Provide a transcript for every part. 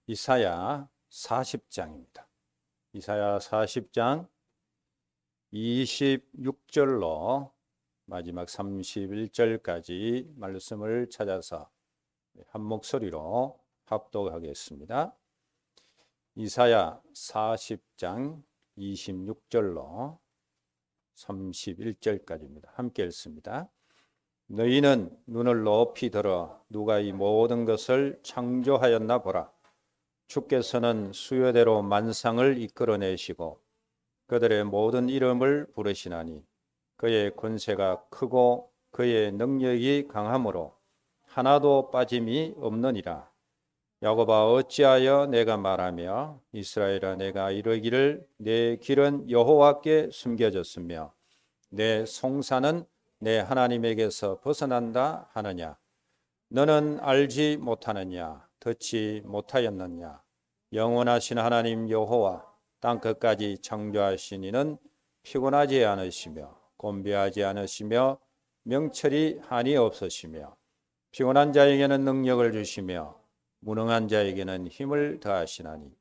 이사야 40장입니다. 이사야 40장 26절로 마지막 31절까지 말씀을 찾아서 한 목소리로 합독하겠습니다. 이사야 40장 26절로 31절까지입니다. 함께 읽습니다. 너희는 눈을 높이 들어 누가 이 모든 것을 창조하였나 보라. 주께서는 수요대로 만상을 이끌어내시고 그들의 모든 이름을 부르시나니 그의 권세가 크고 그의 능력이 강함으로 하나도 빠짐이 없느니라. 야곱아 어찌하여 내가 말하며 이스라엘아 내가 이르기를 내 길은 여호와께 숨겨졌으며 내 송사는 내 하나님에게서 벗어난다 하느냐. 너는 알지 못하느냐 듣지 못하였느냐. 영원하신 하나님 여호와 땅 끝까지 창조하신 이는 피곤하지 않으시며 곤비하지 않으시며 명철이 한이 없으시며 피곤한 자에게는 능력을 주시며 무능한 자에게는 힘을 더하시나니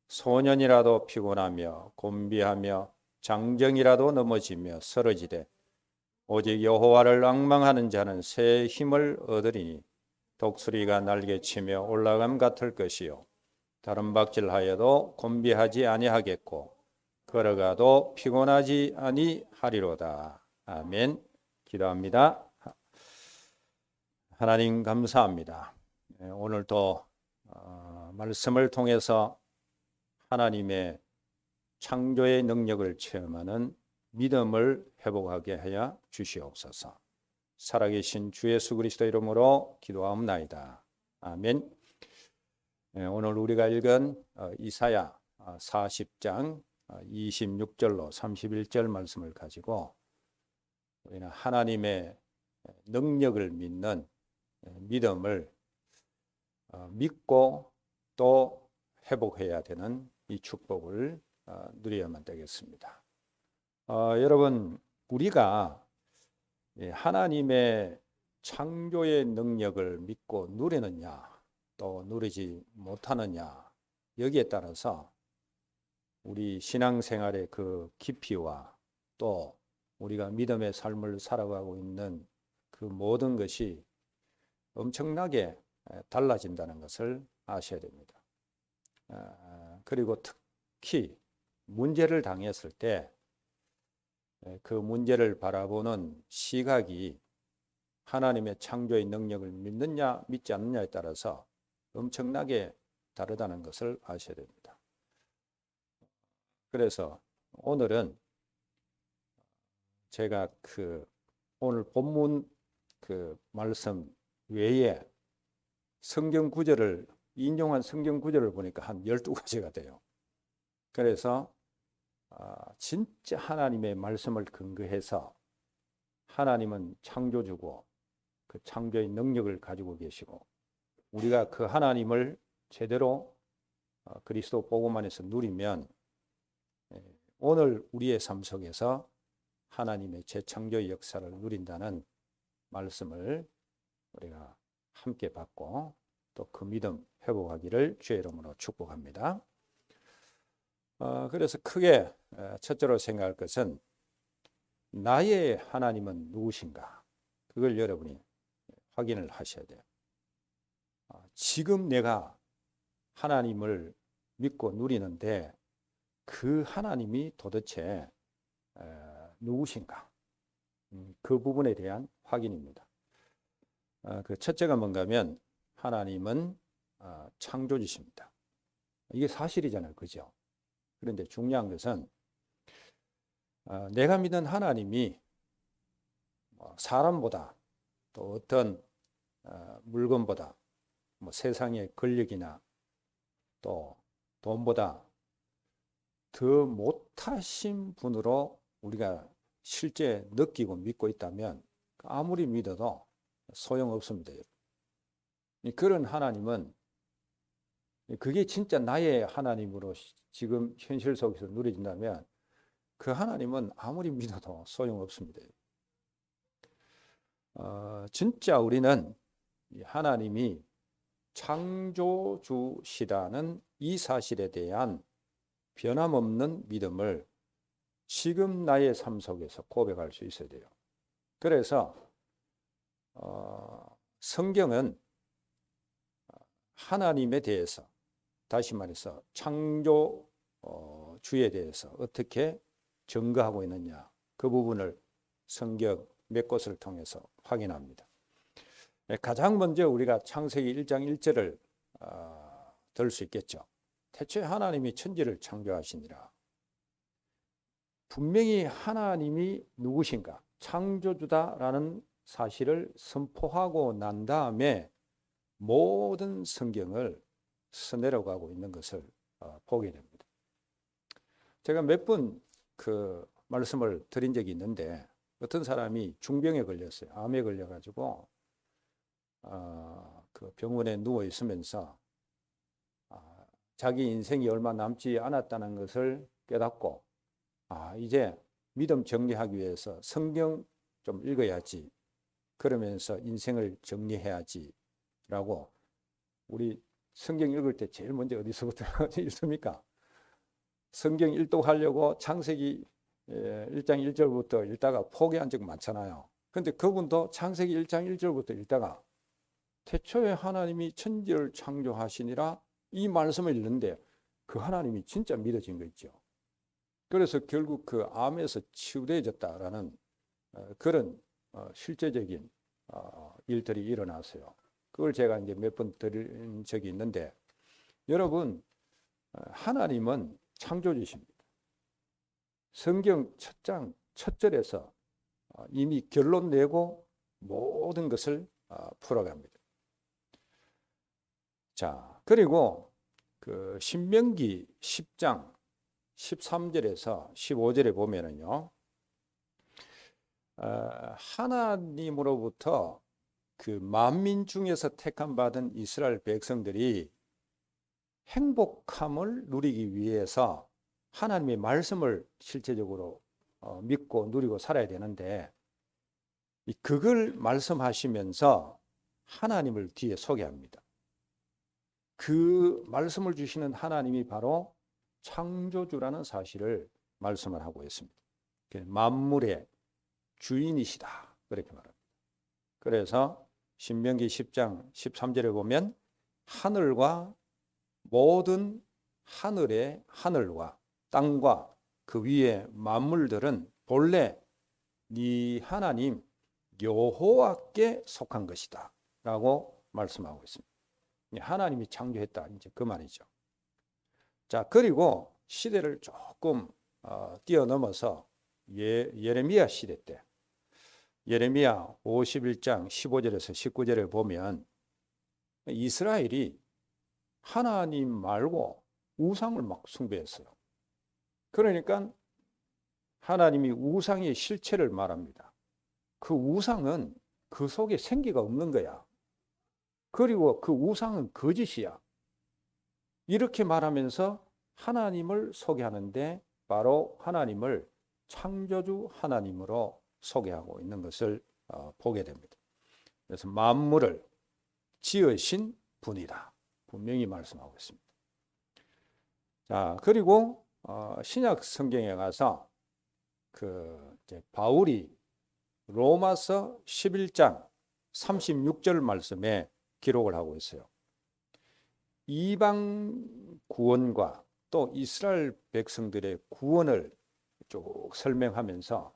소년이라도 피곤하며 곤비하며 장정이라도 넘어지며 쓰러지되 오직 여호와를 앙망하는 자는 새 힘을 얻으리니 독수리가 날개치며 올라감 같을 것이요 다른 박질하여도 곤비하지 아니하겠고 걸어가도 피곤하지 아니하리로다. 아멘. 기도합니다. 하나님 감사합니다. 오늘도 말씀을 통해서 하나님의 창조의 능력을 체험하는 믿음을 회복하게 하여 주시옵소서. 살아계신 주 예수 그리스도 이름으로 기도하옵나이다. 아멘. 오늘 우리가 읽은 이사야 40장 26절로 31절 말씀을 가지고 우리는 하나님의 능력을 믿는 믿음을 믿고 또 회복해야 되는 이 축복을 누려야만 되겠습니다. 여러분, 우리가 하나님의 창조의 능력을 믿고 누리느냐 또 누리지 못하느냐 여기에 따라서 우리 신앙생활의 그 깊이와 또 우리가 믿음의 삶을 살아가고 있는 그 모든 것이 엄청나게 달라진다는 것을 아셔야 됩니다. 그리고 특히 문제를 당했을 때 그 문제를 바라보는 시각이 하나님의 창조의 능력을 믿느냐 믿지 않느냐에 따라서 엄청나게 다르다는 것을 아셔야 됩니다. 그래서 오늘은 제가 오늘 본문 말씀 외에 성경 구절을 인용한 성경 구절을 보니까 한 12가지가 돼요. 그래서 진짜 하나님의 말씀을 근거해서 하나님은 창조주고 그 창조의 능력을 가지고 계시고 우리가 그 하나님을 제대로 그리스도 복음 안에서 누리면 오늘 우리의 삶 속에서 하나님의 재창조의 역사를 누린다는 말씀을 우리가 함께 받고 또 그 믿음 회복하기를 주의 이름으로 축복합니다. 그래서 크게 첫째로 생각할 것은 나의 하나님은 누구신가? 그걸 여러분이 확인을 하셔야 돼요. 지금 내가 하나님을 믿고 누리는데 그 하나님이 도대체 누구신가? 그 부분에 대한 확인입니다. 그 첫째가 뭔가 하면 하나님은 창조주십니다. 이게 사실이잖아요. 그죠? 그런데 중요한 것은 내가 믿는 하나님이 사람보다 또 어떤 물건보다 세상의 권력이나 또 돈보다 더 못하신 분으로 우리가 실제 느끼고 믿고 있다면 아무리 믿어도 소용없습니다. 그런 하나님은 그게 진짜 나의 하나님으로 지금 현실 속에서 누려진다면 그 하나님은 아무리 믿어도 소용없습니다. 진짜 우리는 하나님이 창조주시다는 이 사실에 대한 변함없는 믿음을 지금 나의 삶 속에서 고백할 수 있어야 돼요. 그래서 성경은 하나님에 대해서, 다시 말해서 창조주에 대해서 어떻게 증거하고 있느냐, 그 부분을 성경 몇 곳을 통해서 확인합니다. 가장 먼저 우리가 창세기 1장 1절을 들 수 있겠죠. 태초에 하나님이 천지를 창조하시니라. 분명히 하나님이 누구신가, 창조주다라는 사실을 선포하고 난 다음에 모든 성경을 써내려가고 있는 것을 보게 됩니다. 제가 몇 번 그 말씀을 드린 적이 있는데, 어떤 사람이 중병에 걸렸어요. 암에 걸려가지고 그 병원에 누워 있으면서 자기 인생이 얼마 남지 않았다는 것을 깨닫고, 이제 믿음 정리하기 위해서 성경 좀 읽어야지, 그러면서 인생을 정리해야지 라고, 우리 성경 읽을 때 제일 먼저 어디서부터 읽습니까? 성경 일독하려고 창세기 1장 1절부터 읽다가 포기한 적 많잖아요. 그런데 그분도 창세기 1장 1절부터 읽다가 태초에 하나님이 천지를 창조하시니라, 이 말씀을 읽는데 그 하나님이 진짜 믿어진 거 있죠. 그래서 결국 그 암에서 치유되어졌다라는 그런 실제적인 일들이 일어났어요. 그걸 제가 이제 몇 번 드린 적이 있는데, 여러분, 하나님은 창조주십니다. 성경 첫 장 첫 절에서 이미 결론 내고 모든 것을 풀어갑니다. 자, 그리고 그 신명기 10장 13절에서 15절에 보면은요, 하나님으로부터 그 만민 중에서 택함 받은 이스라엘 백성들이 행복함을 누리기 위해서 하나님의 말씀을 실제적으로 믿고 누리고 살아야 되는데, 그걸 말씀하시면서 하나님을 뒤에 소개합니다. 그 말씀을 주시는 하나님이 바로 창조주라는 사실을 말씀을 하고 있습니다. 만물의 주인이시다, 그렇게 말합니다. 그래서 신명기 10장 13절에 보면 하늘과 모든 하늘의 하늘과 땅과 그 위에 만물들은 본래 네 하나님 여호와께 속한 것이다 라고 말씀하고 있습니다. 하나님이 창조했다, 이제 그 말이죠. 자, 그리고 시대를 조금 뛰어넘어서 예레미야 시대 때, 예레미야 51장 15절에서 19절에 보면 이스라엘이 하나님 말고 우상을 막 숭배했어요. 그러니까 하나님이 우상의 실체를 말합니다. 그 우상은 그 속에 생기가 없는 거야. 그리고 그 우상은 거짓이야. 이렇게 말하면서 하나님을 소개하는데 바로 하나님을 창조주 하나님으로 소개하고 있는 것을 보게 됩니다. 그래서 만물을 지으신 분이다, 분명히 말씀하고 있습니다. 자, 그리고 신약 성경에 가서 이제 바울이 로마서 11장 36절 말씀에 기록을 하고 있어요. 이방 구원과 또 이스라엘 백성들의 구원을 쭉 설명하면서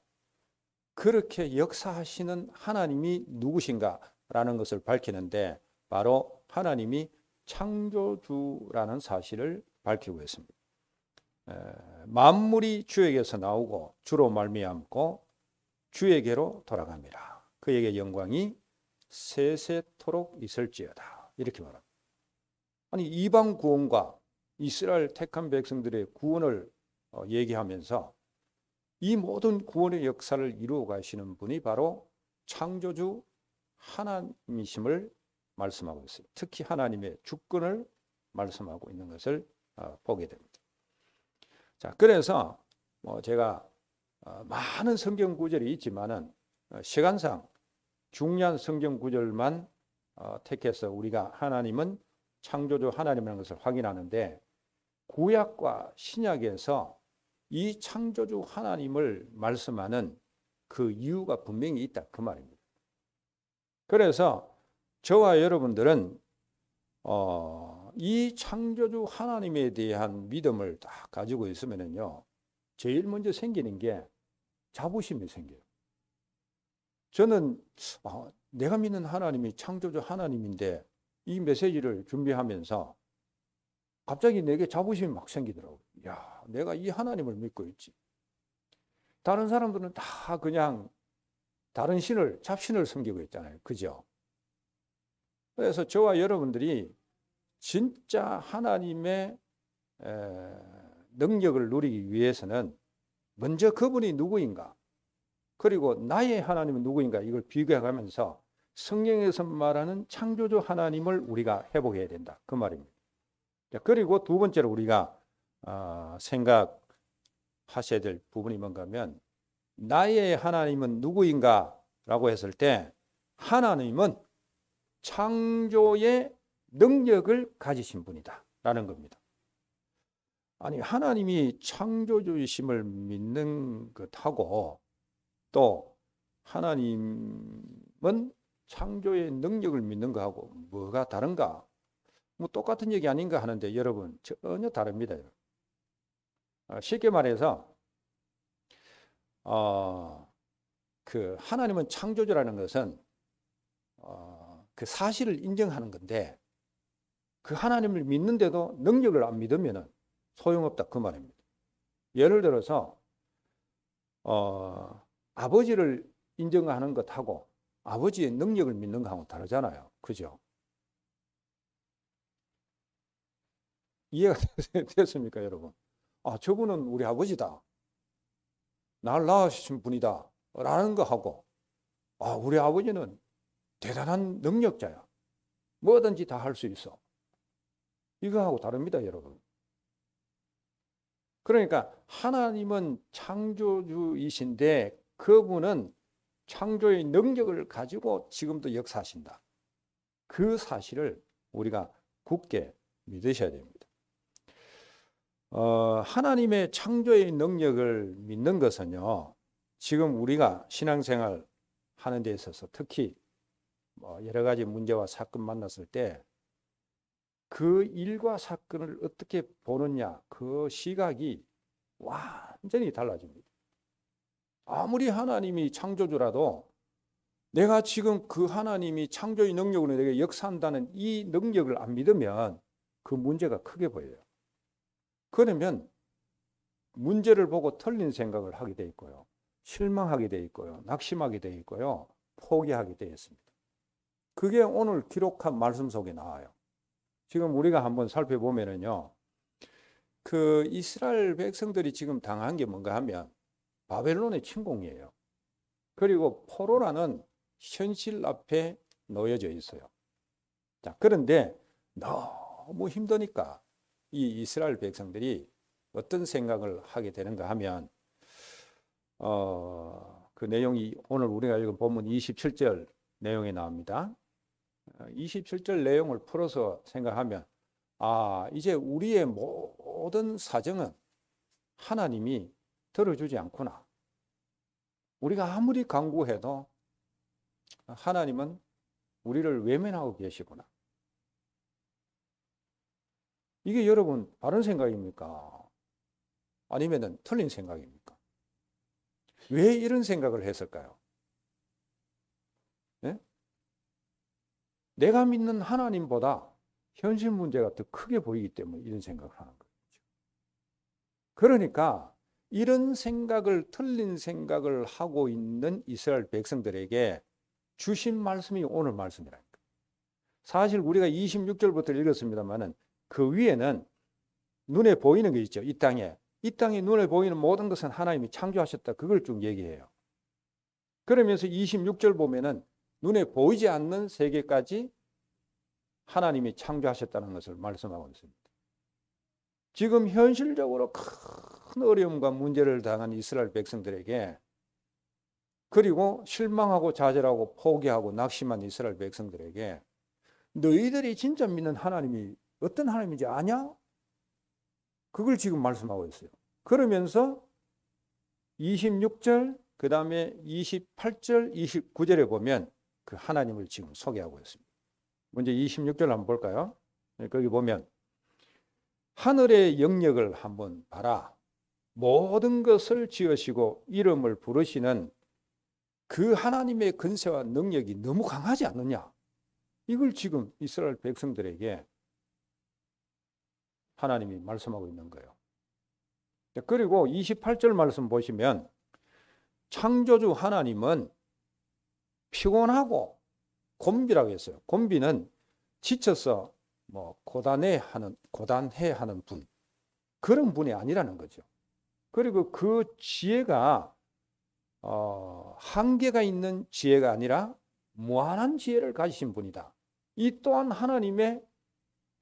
그렇게 역사하시는 하나님이 누구신가라는 것을 밝히는데 바로 하나님이 창조주라는 사실을 밝히고 있습니다. 만물이 주에게서 나오고 주로 말미암고 주에게로 돌아갑니다. 그에게 영광이 세세토록 있을지어다, 이렇게 말합니다. 아니, 이방 구원과 이스라엘 택한 백성들의 구원을 얘기하면서 이 모든 구원의 역사를 이루어 가시는 분이 바로 창조주 하나님이심을 말씀하고 있어요. 특히 하나님의 주권을 말씀하고 있는 것을 보게 됩니다. 자, 그래서 제가 많은 성경 구절이 있지만은 시간상 중요한 성경 구절만 택해서 우리가 하나님은 창조주 하나님이라는 것을 확인하는데 구약과 신약에서 이 창조주 하나님을 말씀하는 그 이유가 분명히 있다 그 말입니다. 그래서 저와 여러분들은 이 창조주 하나님에 대한 믿음을 다 가지고 있으면요, 제일 먼저 생기는 게 자부심이 생겨요. 저는 내가 믿는 하나님이 창조주 하나님인데 이 메시지를 준비하면서 갑자기 내게 자부심이 막 생기더라고요. 야, 내가 이 하나님을 믿고 있지. 다른 사람들은 다 그냥 다른 신을, 잡신을 섬기고 있잖아요. 그죠? 그래서 저와 여러분들이 진짜 하나님의 능력을 누리기 위해서는 먼저 그분이 누구인가, 그리고 나의 하나님은 누구인가, 이걸 비교해가면서 성경에서 말하는 창조주 하나님을 우리가 회복해야 된다 그 말입니다. 그리고 두 번째로 우리가 생각하셔야 될 부분이 뭔가 하면, 나의 하나님은 누구인가 라고 했을 때 하나님은 창조의 능력을 가지신 분이다 라는 겁니다. 아니, 하나님이 창조주이심을 믿는 것하고 또 하나님은 창조의 능력을 믿는 것하고 뭐가 다른가? 뭐 똑같은 얘기 아닌가 하는데 여러분, 전혀 다릅니다. 쉽게 말해서 그 하나님은 창조주라는 것은 그 사실을 인정하는 건데, 그 하나님을 믿는데도 능력을 안 믿으면 소용없다 그 말입니다. 예를 들어서 아버지를 인정하는 것하고 아버지의 능력을 믿는 것하고 다르잖아요. 그죠? 이해가 됐습니까, 여러분? 저분은 우리 아버지다, 날 낳으신 분이다 라는 거하고, 우리 아버지는 대단한 능력자야, 뭐든지 다 할 수 있어, 이거하고 다릅니다, 여러분. 그러니까 하나님은 창조주이신데 그분은 창조의 능력을 가지고 지금도 역사하신다, 그 사실을 우리가 굳게 믿으셔야 됩니다. 하나님의 창조의 능력을 믿는 것은요, 지금 우리가 신앙생활 하는 데 있어서 특히 여러 가지 문제와 사건 만났을 때 그 일과 사건을 어떻게 보느냐, 그 시각이 완전히 달라집니다. 아무리 하나님이 창조주라도 내가 지금 그 하나님이 창조의 능력으로 내게 역사한다는 이 능력을 안 믿으면 그 문제가 크게 보여요. 그러면 문제를 보고 틀린 생각을 하게 돼 있고요, 실망하게 돼 있고요, 낙심하게 돼 있고요, 포기하게 돼 있습니다. 그게 오늘 기록한 말씀 속에 나와요. 지금 우리가 한번 살펴보면은요, 그 이스라엘 백성들이 지금 당한 게 뭔가 하면 바벨론의 침공이에요. 그리고 포로라는 현실 앞에 놓여져 있어요. 자, 그런데 너무 힘드니까 이 이스라엘 백성들이 어떤 생각을 하게 되는가 하면 그 내용이 오늘 우리가 읽은 본문 27절 내용에 나옵니다. 27절 내용을 풀어서 생각하면 이제 우리의 모든 사정은 하나님이 들어주지 않구나, 우리가 아무리 간구해도 하나님은 우리를 외면하고 계시구나. 이게 여러분 바른 생각입니까? 아니면 틀린 생각입니까? 왜 이런 생각을 했을까요? 네? 내가 믿는 하나님보다 현실 문제가 더 크게 보이기 때문에 이런 생각을 하는 거죠. 그러니까 이런 생각을, 틀린 생각을 하고 있는 이스라엘 백성들에게 주신 말씀이 오늘 말씀이라니까. 사실 우리가 26절부터 읽었습니다만은 그 위에는 눈에 보이는 게 있죠. 이 땅에 눈에 보이는 모든 것은 하나님이 창조하셨다, 그걸 쭉 얘기해요. 그러면서 26절 보면은 눈에 보이지 않는 세계까지 하나님이 창조하셨다는 것을 말씀하고 있습니다. 지금 현실적으로 큰 어려움과 문제를 당한 이스라엘 백성들에게, 그리고 실망하고 좌절하고 포기하고 낙심한 이스라엘 백성들에게 너희들이 진짜 믿는 하나님이 어떤 하나님인지 아냐? 그걸 지금 말씀하고 있어요. 그러면서 26절, 그 다음에 28절, 29절에 보면 그 하나님을 지금 소개하고 있습니다. 먼저 26절 한번 볼까요? 거기 보면 하늘의 영역을 한번 봐라. 모든 것을 지으시고 이름을 부르시는 그 하나님의 권세와 능력이 너무 강하지 않느냐? 이걸 지금 이스라엘 백성들에게 하나님이 말씀하고 있는 거예요. 그리고 28절 말씀 보시면 창조주 하나님은 피곤하고 곤비라고 했어요. 곤비는 지쳐서 고단해하는 분, 그런 분이 아니라는 거죠. 그리고 그 지혜가 한계가 있는 지혜가 아니라 무한한 지혜를 가지신 분이다. 이 또한 하나님의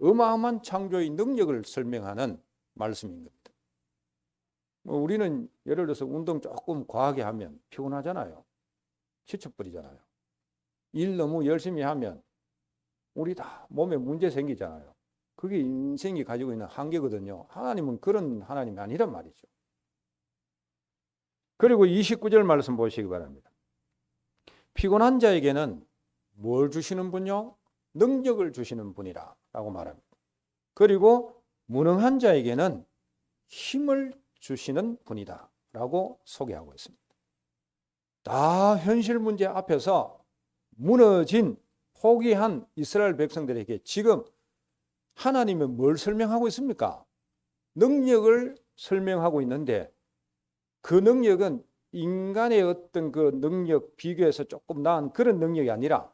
어마어마한 창조의 능력을 설명하는 말씀인 겁니다. 우리는 예를 들어서 운동 조금 과하게 하면 피곤하잖아요. 지쳐버리잖아요. 일 너무 열심히 하면 우리 다 몸에 문제 생기잖아요. 그게 인생이 가지고 있는 한계거든요. 하나님은 그런 하나님이 아니란 말이죠. 그리고 29절 말씀 보시기 바랍니다. 피곤한 자에게는 뭘 주시는 분요? 능력을 주시는 분이라 라고 말합니다. 그리고 무능한 자에게는 힘을 주시는 분이다 라고 소개하고 있습니다. 다 현실 문제 앞에서 무너진 포기한 이스라엘 백성들에게 지금 하나님은 뭘 설명하고 있습니까? 능력을 설명하고 있는데 그 능력은 인간의 어떤 그 능력 비교해서 조금 나은 그런 능력이 아니라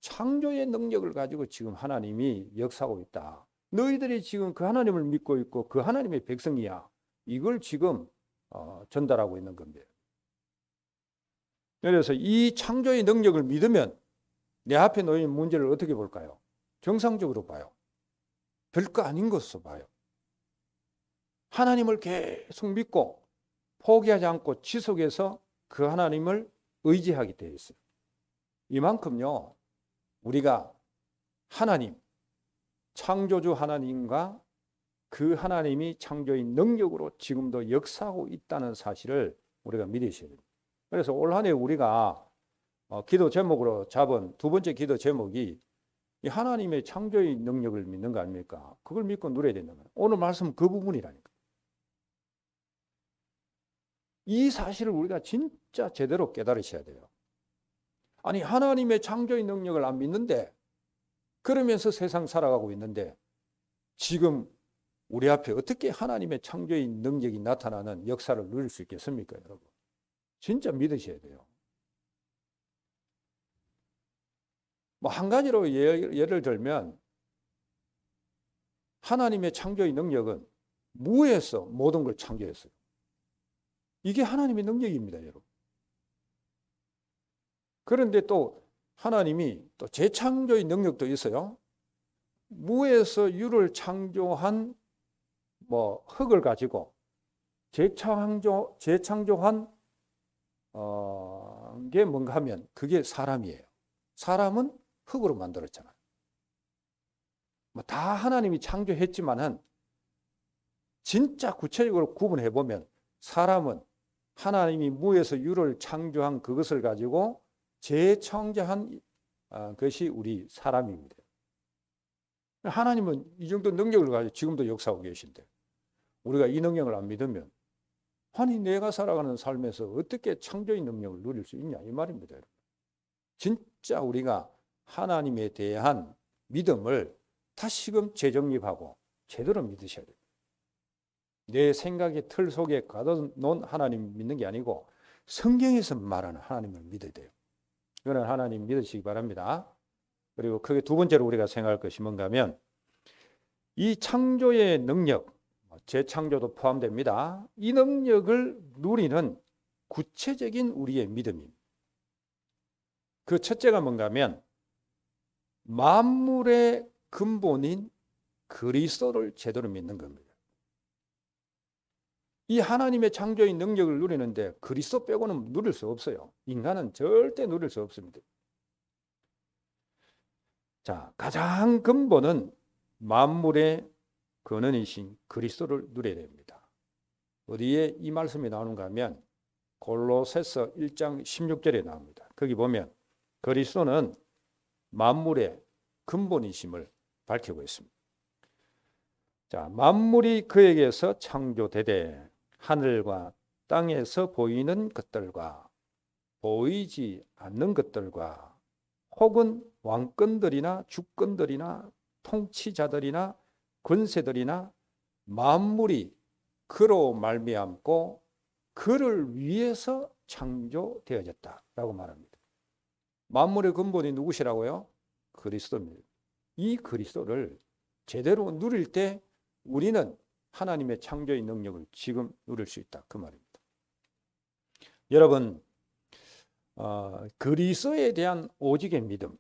창조의 능력을 가지고 지금 하나님이 역사하고 있다. 너희들이 지금 그 하나님을 믿고 있고 그 하나님의 백성이야. 이걸 지금 전달하고 있는 겁니다. 그래서 이 창조의 능력을 믿으면 내 앞에 놓인 문제를 어떻게 볼까요? 정상적으로 봐요. 별거 아닌 것으로 봐요. 하나님을 계속 믿고 포기하지 않고 지속해서 그 하나님을 의지하게 되어 있어요. 이만큼요, 우리가 하나님, 창조주 하나님과 그 하나님이 창조의 능력으로 지금도 역사하고 있다는 사실을 우리가 믿으셔야 됩니다. 그래서 올 한 해 우리가 기도 제목으로 잡은 두 번째 기도 제목이 이 하나님의 창조의 능력을 믿는 거 아닙니까? 그걸 믿고 누려야 된다는 거예요. 오늘 말씀 그 부분이라니까. 이 사실을 우리가 진짜 제대로 깨달으셔야 돼요. 아니, 하나님의 창조의 능력을 안 믿는데 그러면서 세상 살아가고 있는데 지금 우리 앞에 어떻게 하나님의 창조의 능력이 나타나는 역사를 누릴 수 있겠습니까, 여러분? 진짜 믿으셔야 돼요. 한 가지로 예를 들면 하나님의 창조의 능력은 무에서 모든 걸 창조했어요. 이게 하나님의 능력입니다, 여러분. 그런데 또 하나님이 또 재창조의 능력도 있어요. 무에서 유를 창조한 흙을 가지고 재창조한 게 뭔가 하면 그게 사람이에요. 사람은 흙으로 만들었잖아요. 다 하나님이 창조했지만은 진짜 구체적으로 구분해 보면 사람은 하나님이 무에서 유를 창조한 그것을 가지고 재창조한 것이 우리 사람입니다. 하나님은 이 정도 능력을 가지고 지금도 역사하고 계신데 우리가 이 능력을 안 믿으면 아니 내가 살아가는 삶에서 어떻게 창조의 능력을 누릴 수 있냐 이 말입니다. 진짜 우리가 하나님에 대한 믿음을 다시금 재정립하고 제대로 믿으셔야 돼요. 내 생각의 틀 속에 가둬놓은 하나님 믿는 게 아니고 성경에서 말하는 하나님을 믿어야 돼요. 이거는 하나님 믿으시기 바랍니다. 그리고 크게 두 번째로 우리가 생각할 것이 뭔가 하면 이 창조의 능력, 재창조도 포함됩니다. 이 능력을 누리는 구체적인 우리의 믿음입니다. 그 첫째가 뭔가 하면 만물의 근본인 그리스도를 제대로 믿는 겁니다. 이 하나님의 창조의 능력을 누리는데 그리스도 빼고는 누릴 수 없어요. 인간은 절대 누릴 수 없습니다. 자, 가장 근본은 만물의 근원이신 그리스도를 누려야 됩니다. 어디에 이 말씀이 나오는가 하면 골로새서 1장 16절에 나옵니다. 거기 보면 그리스도는 만물의 근본이심을 밝히고 있습니다. 자, 만물이 그에게서 창조되되 하늘과 땅에서 보이는 것들과 보이지 않는 것들과 혹은 왕권들이나 주권들이나 통치자들이나 권세들이나 만물이 그로 말미암고 그를 위해서 창조되어졌다라고 말합니다. 만물의 근본이 누구시라고요? 그리스도입니다. 이 그리스도를 제대로 누릴 때 우리는 하나님의 창조의 능력을 지금 누릴 수 있다, 그 말입니다. 여러분, 그리스도에 대한 오직의 믿음,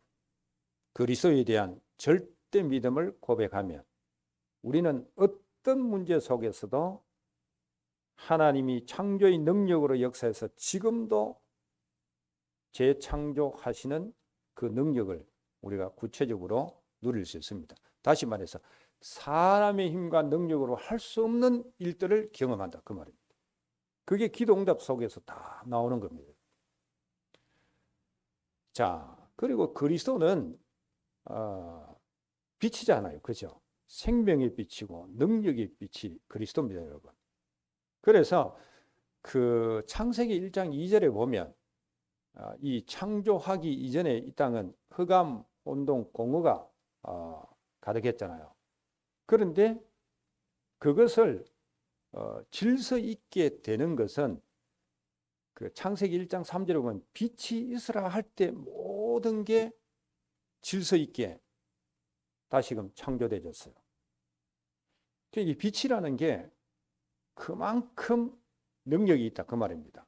그리스도에 대한 절대 믿음을 고백하면 우리는 어떤 문제 속에서도 하나님이 창조의 능력으로 역사해서 지금도 재창조하시는 그 능력을 우리가 구체적으로 누릴 수 있습니다. 다시 말해서 사람의 힘과 능력으로 할 수 없는 일들을 경험한다, 그 말입니다. 그게 기도응답 속에서 다 나오는 겁니다. 자, 그리고 그리스도는 빛이잖아요, 그죠? 생명의 빛이고 능력의 빛이 그리스도입니다, 여러분. 그래서 그 창세기 1장 2절에 보면 이 창조하기 이전에 이 땅은 흑암, 혼돈, 공허가 가득했잖아요. 그런데 그것을 질서 있게 되는 것은 그 창세기 1장 3절에 보면 빛이 있으라 할 때 모든 게 질서 있게 다시금 창조되어졌어요. 이 빛이라는 게 그만큼 능력이 있다, 그 말입니다.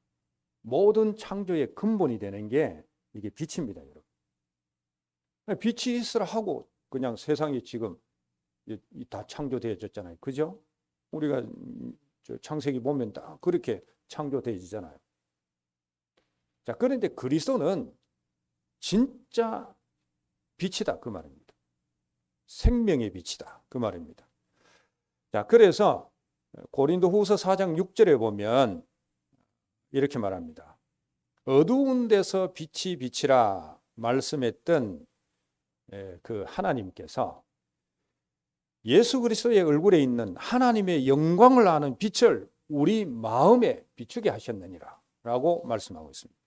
모든 창조의 근본이 되는 게 이게 빛입니다, 여러분. 빛이 있으라 하고 그냥 세상이 지금 다 창조되어졌잖아요, 그죠? 우리가 창세기 보면 다 그렇게 창조되어지잖아요. 자, 그런데 그리스도는 진짜 빛이다, 그 말입니다. 생명의 빛이다, 그 말입니다. 자, 그래서 고린도후서 4장 6절에 보면 이렇게 말합니다. 어두운 데서 빛이 비치라 말씀했던 그 하나님께서 예수 그리스도의 얼굴에 있는 하나님의 영광을 아는 빛을 우리 마음에 비추게 하셨느니라 라고 말씀하고 있습니다.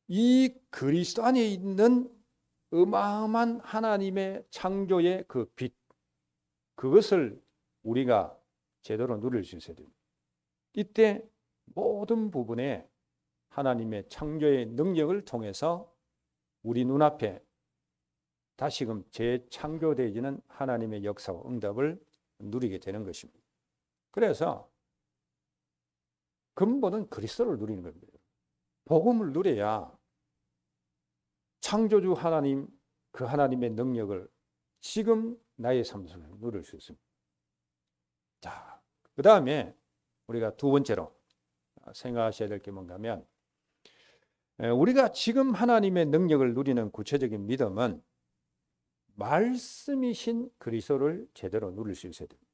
이 그리스도 안에 있는 어마어마한 하나님의 창조의 그 빛, 그것을 우리가 제대로 누릴 수 있어야 됩니다. 이때 모든 부분에 하나님의 창조의 능력을 통해서 우리 눈앞에 다시금 재창조되어지는 하나님의 역사와 응답을 누리게 되는 것입니다. 그래서 근본은 그리스도를 누리는 겁니다. 복음을 누려야 창조주 하나님, 그 하나님의 능력을 지금 나의 삶 속에 누릴 수 있습니다. 자, 그 다음에 우리가 두 번째로 생각하셔야 될 게 뭔가 하면 우리가 지금 하나님의 능력을 누리는 구체적인 믿음은 말씀이신 그리스도를 제대로 누릴 수 있어야 됩니다.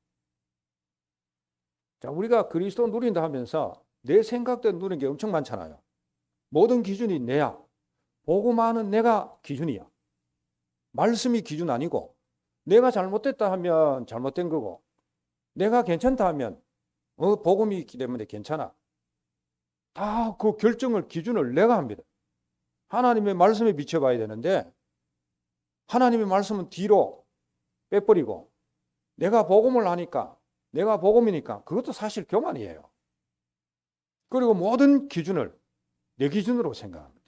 자, 우리가 그리스도 누린다 하면서 내 생각대로 누리는 게 엄청 많잖아요. 모든 기준이 내야. 복음하는 내가 기준이야. 말씀이 기준 아니고 내가 잘못됐다 하면 잘못된 거고 내가 괜찮다 하면 복음이 있기 때문에 괜찮아. 다 그 결정을 기준을 내가 합니다. 하나님의 말씀에 비춰봐야 되는데 하나님의 말씀은 뒤로 빼버리고 내가 복음을 하니까 내가 복음이니까 그것도 사실 교만이에요. 그리고 모든 기준을 내 기준으로 생각합니다.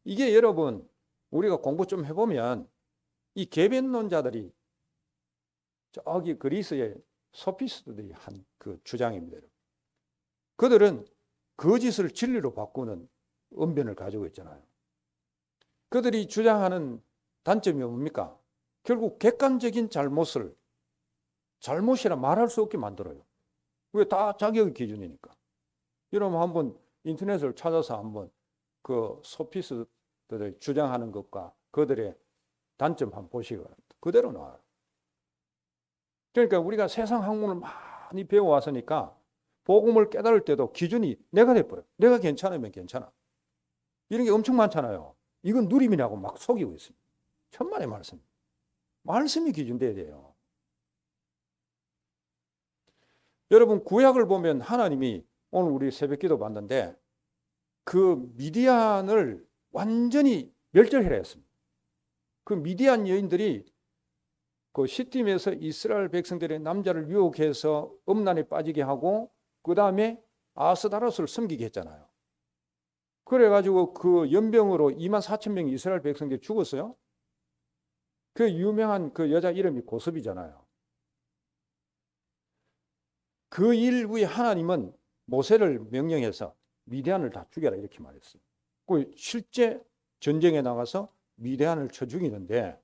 이게 여러분 우리가 공부 좀 해보면 이 계변론자들이 저기 그리스의 소피스트들이 한 그 주장입니다. 그들은 거짓을 진리로 바꾸는 언변을 가지고 있잖아요. 그들이 주장하는 단점이 뭡니까? 결국 객관적인 잘못이라 말할 수 없게 만들어요. 왜? 다 자격의 기준이니까. 여러분 한번 인터넷을 찾아서 한번 그 소피스트들이 주장하는 것과 그들의 단점 한번 보시기 바랍니다. 그대로 나와요. 그러니까 우리가 세상 학문을 많이 배워왔으니까 복음을 깨달을 때도 기준이 내가 돼버려요. 내가 괜찮으면 괜찮아. 이런 게 엄청 많잖아요. 이건 누림이라고 막 속이고 있습니다. 천만의 말씀. 말씀이 기준 돼야 돼요. 여러분 구약을 보면 하나님이 오늘 우리 새벽기도 봤는데 그 미디안을 완전히 멸절해라 했습니다. 그 미디안 여인들이 그 시팀에서 이스라엘 백성들의 남자를 유혹해서 음란에 빠지게 하고 그 다음에 아스다로스를 섬기게 했잖아요. 그래가지고 그 연병으로 24,000명이 이스라엘 백성들이 죽었어요. 그 유명한 그 여자 이름이 고섭이잖아요. 그 일 후에 하나님은 모세를 명령해서 미디안을 다 죽여라 이렇게 말했어요. 그 실제 전쟁에 나가서 미디안을 쳐 죽이는데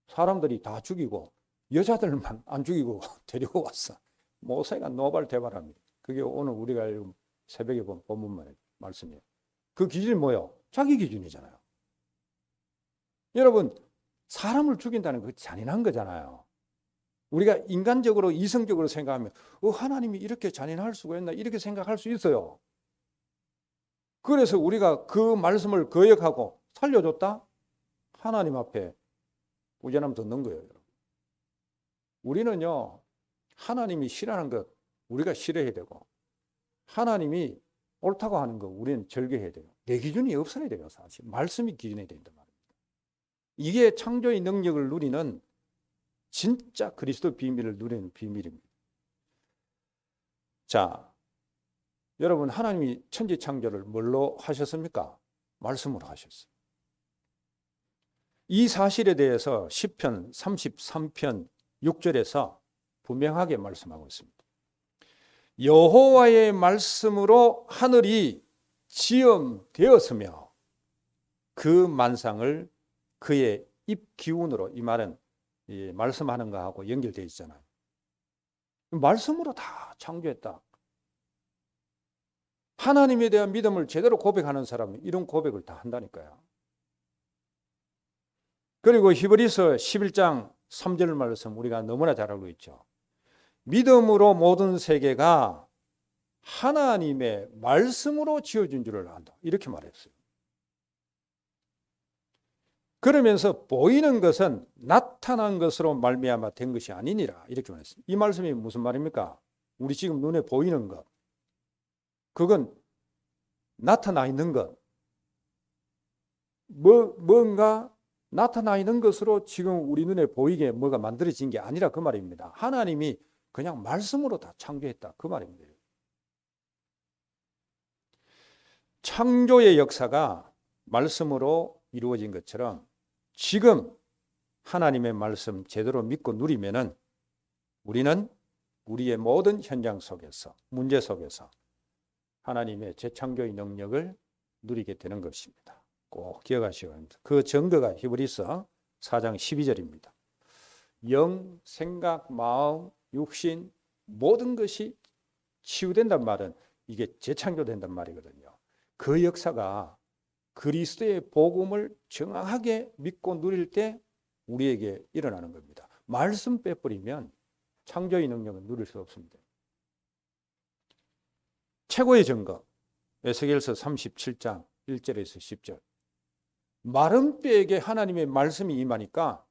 사람들이 다 죽이고 여자들만 안 죽이고 데리고 왔어. 모세가 노발대발합니다. 그게 오늘 우리가 새벽에 본 본문 말씀이에요. 그 기준이 뭐예요? 자기 기준이잖아요. 여러분 사람을 죽인다는 거 잔인한 거잖아요. 우리가 인간적으로 이성적으로 생각하면 하나님이 이렇게 잔인할 수가 있나 이렇게 생각할 수 있어요. 그래서 우리가 그 말씀을 거역하고 살려줬다? 하나님 앞에 부전함 듣는 거예요. 우리는요 하나님이 싫어하는 것 우리가 싫어해야 되고 하나님이 옳다고 하는 거 우리는 절개해야 돼요. 내 기준이 없어야 돼요. 사실 말씀이 기준이 된단 말입니다. 이게 창조의 능력을 누리는 진짜 그리스도 비밀을 누리는 비밀입니다. 자, 여러분 하나님이 천지 창조를 뭘로 하셨습니까? 말씀으로 하셨어요. 이 사실에 대해서 시편 33편 6절에서 분명하게 말씀하고 있습니다. 여호와의 말씀으로 하늘이 지음되었으며 그 만상을 그의 입 기운으로, 이 말은 말씀하는 거하고 연결되어 있잖아요. 말씀으로 다 창조했다. 하나님에 대한 믿음을 제대로 고백하는 사람은 이런 고백을 다 한다니까요. 그리고 히브리서 11장 3절 말씀 우리가 너무나 잘 알고 있죠. 믿음으로 모든 세계가 하나님의 말씀으로 지어진 줄을 안다. 이렇게 말했어요. 그러면서 보이는 것은 나타난 것으로 말미암아 된 것이 아니니라. 이렇게 말했어요. 이 말씀이 무슨 말입니까? 우리 지금 눈에 보이는 것. 그건 나타나 있는 것. 뭔가 나타나 있는 것으로 지금 우리 눈에 보이게 뭐가 만들어진 게 아니라 그 말입니다. 하나님이 그냥 말씀으로 다 창조했다. 그 말입니다. 창조의 역사가 말씀으로 이루어진 것처럼 지금 하나님의 말씀 제대로 믿고 누리면은 우리는 우리의 모든 현장 속에서, 문제 속에서 하나님의 재창조의 능력을 누리게 되는 것입니다. 꼭 기억하시기 바랍니다. 그 증거가 히브리서 4장 12절입니다. 영, 생각, 마음, 육신 모든 것이 치유된단 말은 이게 재창조된단 말이거든요. 그 역사가 그리스도의 복음을 정확하게 믿고 누릴 때 우리에게 일어나는 겁니다. 말씀 빼버리면 창조의 능력은 누릴 수 없습니다. 최고의 증거 에스겔서 37장 1절에서 10절. 마른 뼈에게 하나님의 말씀이 임하니까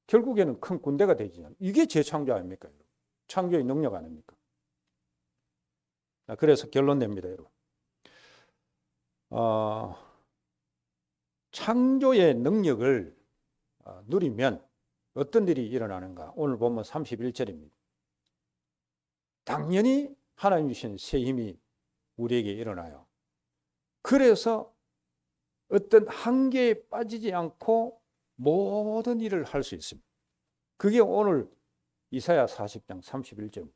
결국에는 큰 군대가 되지 않아요. 이게 재창조 아닙니까? 여러분? 창조의 능력 아닙니까? 그래서 결론 냅니다, 여러분. 창조의 능력을 누리면 어떤 일이 일어나는가? 오늘 보면 31절입니다. 당연히 하나님 주신 새 힘이 우리에게 일어나요. 그래서 어떤 한계에 빠지지 않고 모든 일을 할 수 있습니다. 그게 오늘 이사야 40장 31절.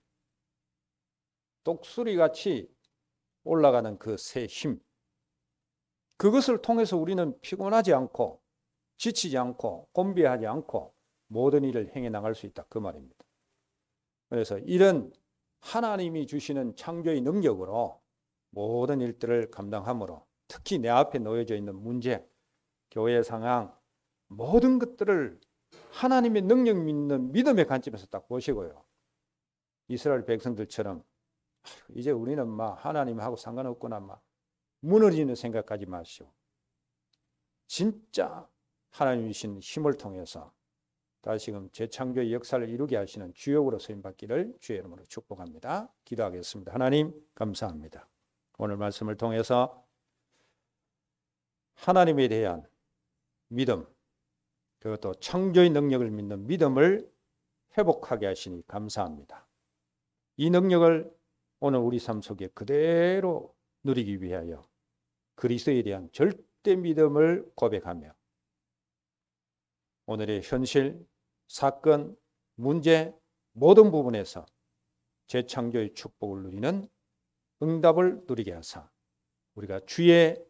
독수리같이 올라가는 그 새 힘. 그것을 통해서 우리는 피곤하지 않고 지치지 않고 곤비하지 않고 모든 일을 행해 나갈 수 있다. 그 말입니다. 그래서 이런 하나님이 주시는 창조의 능력으로 모든 일들을 감당함으로 특히 내 앞에 놓여져 있는 문제, 교회 상황, 모든 것들을 하나님의 능력 믿는 믿음의 관점에서 딱 보시고요. 이스라엘 백성들처럼 이제 우리는 막 하나님하고 상관없구나 막 무너지는 생각하지 마시오. 진짜 하나님이신 힘을 통해서 다시금 재창조의 역사를 이루게 하시는 주역으로 쓰임받기를 주의 이름으로 축복합니다. 기도하겠습니다. 하나님 감사합니다. 오늘 말씀을 통해서 하나님에 대한 믿음, 그것도 창조의 능력을 믿는 믿음을 회복하게 하시니 감사합니다. 이 능력을 오늘 우리 삶 속에 그대로 누리기 위하여 그리스도에 대한 절대 믿음을 고백하며 오늘의 현실, 사건, 문제 모든 부분에서 재창조의 축복을 누리는 응답을 누리게 하사 우리가 주의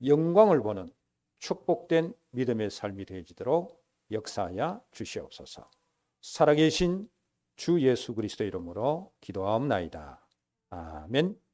영광을 보는 축복된 믿음의 삶이 되어지도록 역사하여 주시옵소서. 살아계신 주 예수 그리스도 이름으로 기도하옵나이다. 아멘.